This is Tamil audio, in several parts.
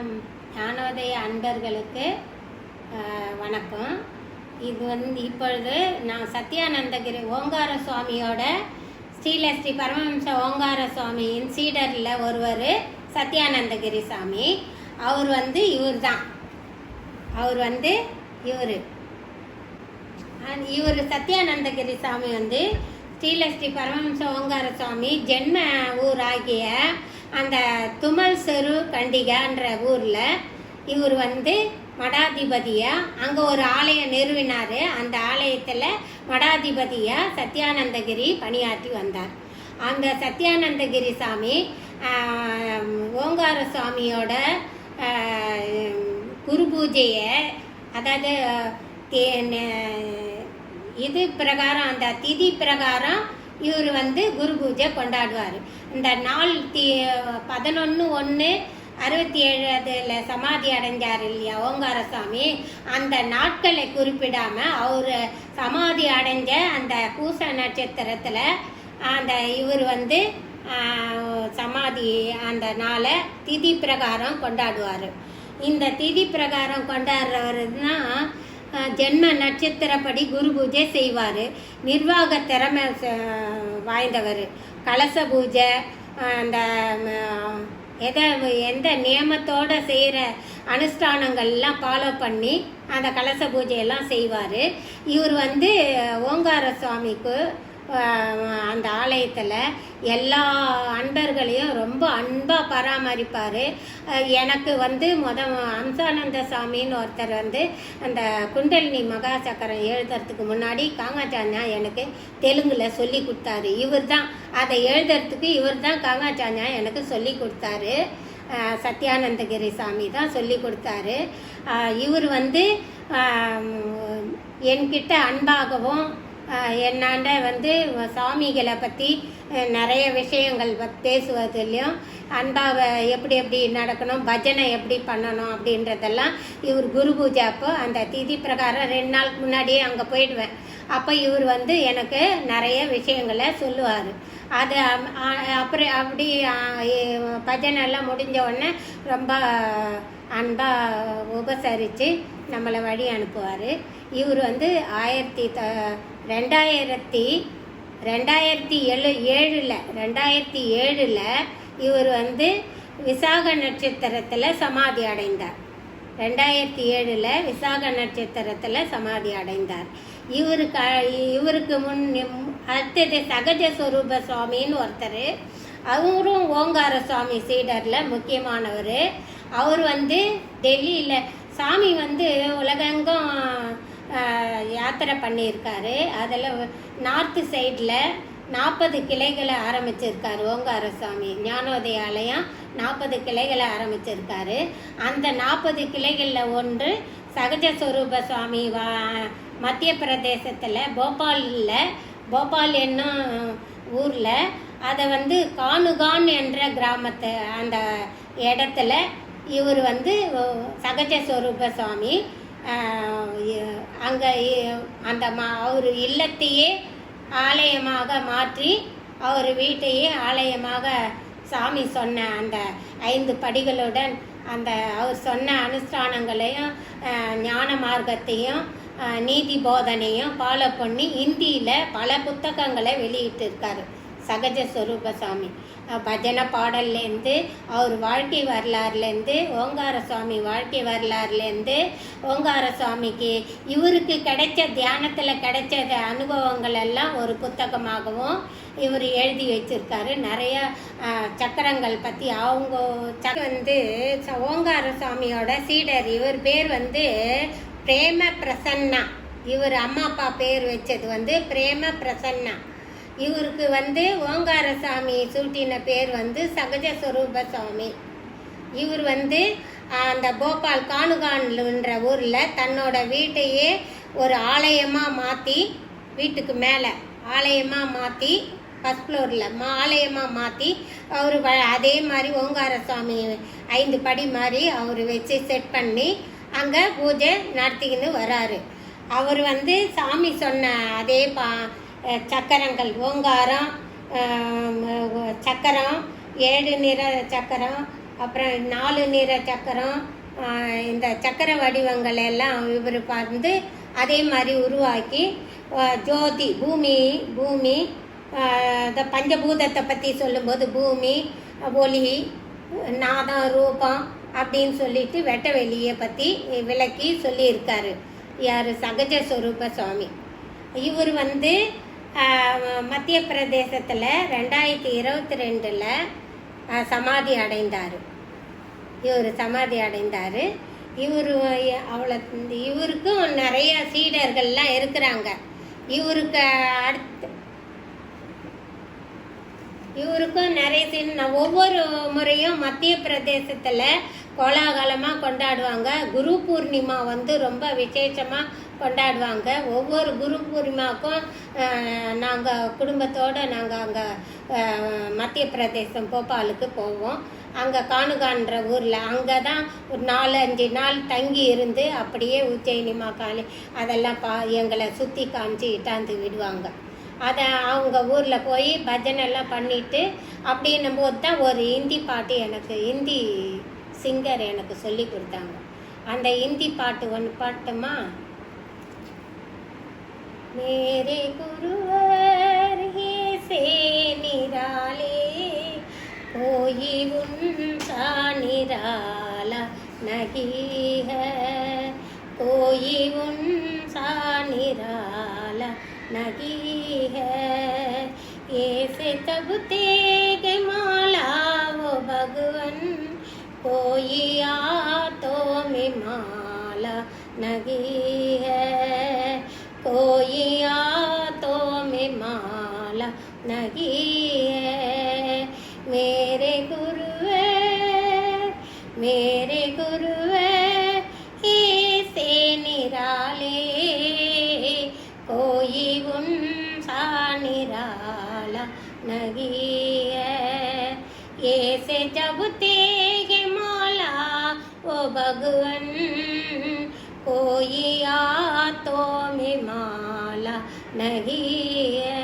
ஞானோதய அன்பர்களுக்கு வணக்கம். இது இப்பொழுது நான் சத்யானந்தகிரி ஓங்கார சுவாமியோட ஸ்ரீலஸ்ரீ பரமஹம்ச ஓங்கார சுவாமியின் சீடரில் ஒருவர் சத்யானந்தகிரி சாமி. அவர் இவர் சத்யானந்தகிரி சாமி ஸ்ரீலஸ்ரீ பரமஹம்ச ஓங்கார சுவாமி ஜென்ம ஊராகிய அந்த துமல் செரு கண்டிகான்ற ஊரில் இவர் மடாதிபதியாக அங்கே ஒரு ஆலயம் நிறுவினார். அந்த ஆலயத்தில் மடாதிபதியாக சத்யானந்தகிரி பணியாற்றி வந்தார். அந்த சத்யானந்தகிரி சாமி ஓங்கார சுவாமியோட குரு பூஜையை, அதாவது இது பிரகாரம் அந்த திதி பிரகாரம் இவர் குரு பூஜை கொண்டாடுவார். இந்த நாள் 11/1/67 சமாதி அடைஞ்சார் இல்லையா ஓங்கார சாமி, அந்த நாட்களை குறிப்பிடாமல் அவர் சமாதி அடைஞ்ச அந்த பூச நட்சத்திரத்தில் அந்த இவர் சமாதி அந்த நாளை திதி பிரகாரம் கொண்டாடுவார். இந்த திதி பிரகாரம் கொண்டாடுறவர்னா ஜென்ம நட்சத்திரப்படி குரு பூஜை செய்வார். நிர்வாக திறமை வாய்ந்தவர். கலச பூஜை அந்த எந்த நியமத்தோடு செய்கிற அனுஷ்டானங்கள்லாம் ஃபாலோ பண்ணி அந்த கலச பூஜையெல்லாம் செய்வார். இவர் ஓங்கார சுவாமிக்கு அந்த ஆலயத்தில் எல்லா அன்பர்களையும் ரொம்ப அன்பாக பராமரிப்பார். எனக்கு அம்சானந்த சாமின்னு ஒருத்தர் அந்த குண்டலினி மகா சக்கரம் எழுதுறதுக்கு முன்னாடி காங்காச்சாஞ்சா எனக்கு தெலுங்கில் சொல்லி கொடுத்தாரு. அதை எழுதுறதுக்கு காங்காச்சாஞ்சா எனக்கு சொல்லி கொடுத்தாரு. சத்யானந்தகிரி சாமி தான் சொல்லி கொடுத்தாரு. இவர் என்கிட்ட அன்பாகவும் என்னாண்ட சாமிகளை பற்றி நிறைய விஷயங்கள் பேசுவதிலையும் அன்பாக எப்படி நடக்கணும், பஜனை எப்படி பண்ணணும் அப்படின்றதெல்லாம் இவர் குரு பூஜை அப்போ அந்த திதி பிரகாரம் 2 நாளுக்கு முன்னாடியே அங்கே போயிடுவேன். அப்போ இவர் எனக்கு நிறைய விஷயங்களை சொல்லுவார். அது அப்புறம் அப்படி பஜனை எல்லாம் முடிஞ்ச உடனே ரொம்ப அன்பாக உபசரித்து நம்மளை வழி அனுப்புவார். இவர் 2007 இவர் விசாக நட்சத்திரத்தில் சமாதி அடைந்தார். 2007 விசாக நட்சத்திரத்தில் சமாதி அடைந்தார். இவருக்கு அடுத்தது சகஜ ஸ்வரூப சுவாமின்னு ஒருத்தர், அவரும் ஓங்கார சுவாமி சீடரில் முக்கியமானவர். அவர் டெல்லியில் சாமி உலகெங்கும் யாத்திரை பண்ணியிருக்காரு. அதில் நார்த்து சைடில் 40 கிளைகளை ஆரம்பிச்சிருக்காரு ஓங்கார சுவாமி. ஞானோதய ஆலயம் 40 கிளைகளை ஆரம்பிச்சிருக்காரு. அந்த 40 கிளைகளில் ஒன்று சகஜஸ்வரூப சுவாமி மத்திய பிரதேசத்தில் போபால் என்னும் ஊரில் அதை கானுகான் என்ற கிராமத்தை அந்த இடத்துல இவர் சகஜஸ்வரூப சுவாமி அங்கே அந்த அவர் இல்லத்தையே ஆலயமாக மாற்றி அவர் வீட்டையே ஆலயமாக சாமி சொன்ன அந்த 5 படிகளுடன் அந்த அவர் சொன்ன அனுஷ்டானங்களையும் ஞான மார்க்கத்தையும் நீதி போதனையும் ஃபாலோ பண்ணி இந்தியில் பல புத்தகங்களை வெளியிட்டிருக்காரு சகஜஸ்வரூப சாமி. பஜனை பாடல்லேருந்து அவர் வாழ்க்கை வரலாறுலேருந்து ஓங்கார சுவாமி வாழ்க்கை வரலாறுலேருந்து ஓங்கார சுவாமிக்கு இவருக்கு தியானத்தில் கிடைச்ச அனுபவங்கள் எல்லாம் ஒரு புத்தகமாகவும் இவர் எழுதி வச்சிருக்காரு. நிறைய சக்கரங்கள் பற்றி அவங்க ஓங்கார சுவாமியோட சீடர். இவர் பேர் பிரேம பிரசன்னா. இவர் அம்மா அப்பா பேர் வச்சது பிரேம பிரசன்னா. இவருக்கு ஓங்கார சாமி சூட்டின பேர் சகஜஸ்வரூப சுவாமி. இவர் அந்த போபால் கானுகான்ன்ற ஊரில் தன்னோட வீட்டையே ஒரு ஆலயமாக மாற்றி, வீட்டுக்கு மேலே ஆலயமாக மாற்றி, ஃபஸ்ட் ஃப்ளோரில் ஆலயமாக மாற்றி அவர் அதே மாதிரி ஓங்கார சுவாமி 5 படி மாதிரி அவர் வச்சு செட் பண்ணி அங்கே பூஜை நடத்திக்கின்னு வராரு. அவர் சாமி சொன்ன அதே சக்கரங்கள் ஓங்காரம், சக்கரம், 7 நிற சக்கரம், அப்புறம் 4 நிற சக்கரம், இந்த சக்கர வடிவங்கள் எல்லாம் இவர் வந்து அதே மாதிரி உருவாக்கி ஜோதி பூமி இந்த பஞ்சபூதத்தை பற்றி சொல்லும்போது பூமி, ஒளி, நாதம், ரூபம் அப்படின்னு சொல்லிட்டு வெட்ட வெளியை பற்றி விளக்கி சொல்லியிருக்காரு யார்? சகஜ ஸ்வரூப சுவாமி. இவர் வந்து மத்திய பிரதேசத்தில் 2022 சமாதி அடைந்தார். இவருக்கும் நிறைய சீடர்கள்லாம் இருக்கிறாங்க. இவருக்கும் நிறைய ஒவ்வொரு முறையும் மத்திய பிரதேசத்தில் கோலாகலமாக கொண்டாடுவாங்க. குரு பூர்ணிமா வந்து ரொம்ப விசேஷமாக கொண்டாடுவாங்க. ஒவ்வொரு குரு பூர்ணிமாவுக்கும் நாங்கள் குடும்பத்தோடு நாங்கள் அங்கே மத்திய பிரதேசம் போபாலுக்கு போவோம். அங்கே காணுகான்ற ஊரில் அங்கே தான் ஒரு 4-5 நாள் தங்கி இருந்து அப்படியே உஜ்ஜயினி மகாளி அதெல்லாம் எங்களை சுற்றி காமிச்சு இட்டாந்து விடுவாங்க. அதை அவங்க ஊரில் போய் பஜனைலாம் பண்ணிவிட்டு அப்படின்னும் போது தான் ஒரு ஹிந்தி பாட்டு ஹிந்தி சிங்கர் எனக்கு சொல்லி கொடுத்தாங்க. அந்த ஹிந்தி பாட்டு ஒன்று பாட்டுமா? मेरे गुरुवर ही से निराले कोई उनसा निराला नहीं है, कोई उनसा निराला नहीं है, ऐसे तब तेग माला वो भगवन कोई आतों में माला नहीं है, कोई आतों में माला नहीं है। मेरे गुरुवे ऐसे निराले कोई उनसा निराला नहीं है, ऐसे जब तेगे मौला वो भगवन कोई आतों में माला नहीं है,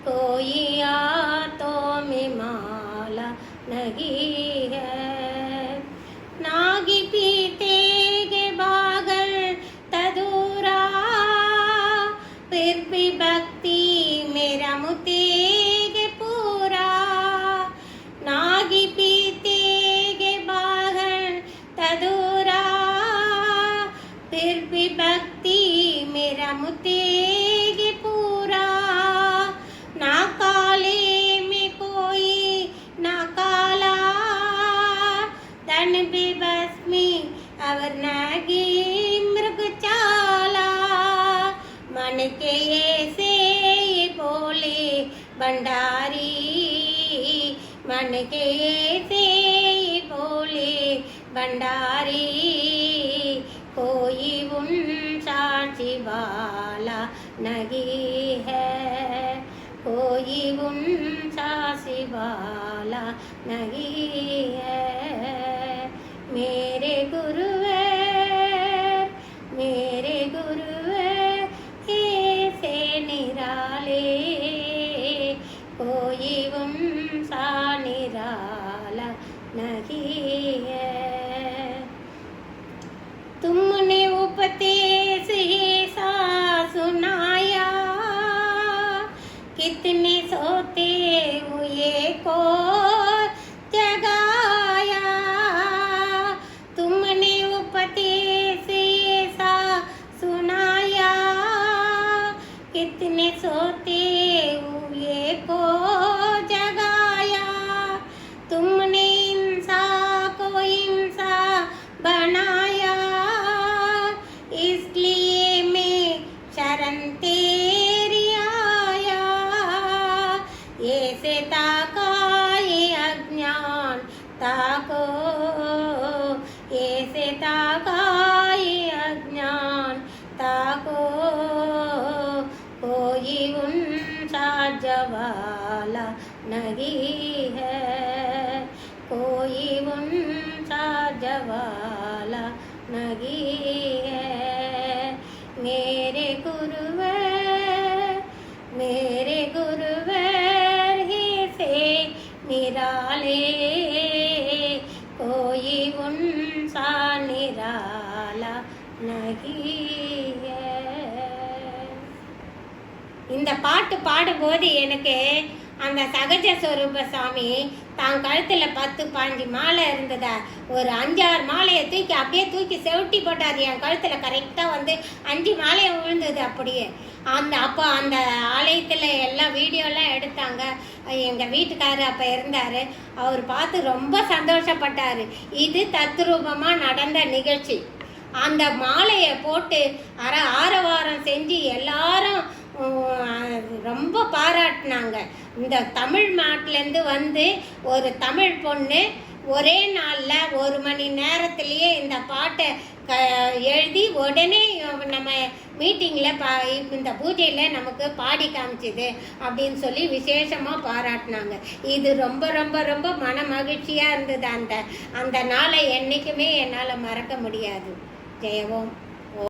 कोई आतों में माला नहीं है। नागी पीते के बागल तदूरा फिर भी भक्ति मेरा मुतेगे पूरा, नागी पीते के बागल तदूरा फिर भी भक्ति मेरा मुतेगे पूरा, ना काले में कोई ना काला धन भी भस्मी और नागी मृग चाला, मन के ऐसे बोले भंडारी, मन के ऐसे बोले भंडारी, कोई उनसा सिवाला नहीं है, कोई उनसा सिवाला नहीं है। मेरे गुरुवे ऐसे निराले कोई उनसा निराला नहीं है। तुमने उपदेश ऐसा सुनाया कितने सोते हुए को जगाया, तुमने उपदेश ऐसा सुनाया कितने सोते हुए को जगाया, तुमने इंसान को इंसान बनाया, इसलिए मैं शरण तेरी आया, ऐसे ताका ये अज्ञान ताको, ऐसे ताका ये अज्ञान ताको, कोई उनसा जवाला नहीं है, कोई उनसा जवाला नहीं है। मेरे गुरुवर ही से निराले நகிய. இந்த பாட்டு பாடும்போது எனக்கு அந்த சகஜ ஸ்வரூப சாமி தான் கழுத்தில் 10-15 மாலை இருந்ததா, ஒரு 5-6 மாலையை அப்படியே செவட்டி போட்டார். என் கழுத்தில் கரெக்டாக வந்து 5 மாலையை விழுந்தது அப்படியே. அப்போ அந்த ஆலயத்தில் எல்லாம் வீடியோலாம் எடுத்தாங்க. எங்கள் வீட்டுக்காரர் அப்போ இருந்தார். அவர் பார்த்து ரொம்ப சந்தோஷப்பட்டார். இது தத்ரூபமாக நடந்த நிகழ்ச்சி. அந்த மாலையை போட்டு ஆரவாரம் செஞ்சு எல்லாரும் ரொம்ப பாராட்டினாங்க. இந்த தமிழ் நாட்டிலேருந்து வந்து ஒரு தமிழ் பொண்ணு ஒரே நாளில் 1 மணி நேரத்திலேயே இந்த பாட்டை எழுதி உடனே நம்ம மீட்டிங்கில் இந்த பூஜையில் நமக்கு பாடி காமிச்சிது அப்படின்னு சொல்லி விசேஷமாக பாராட்டினாங்க. இது ரொம்ப ரொம்ப ரொம்ப மன மகிழ்ச்சியாக இருந்தது. அந்த நாளை என்றைக்குமே என்னால் மறக்க முடியாது. ஜெயவோம்.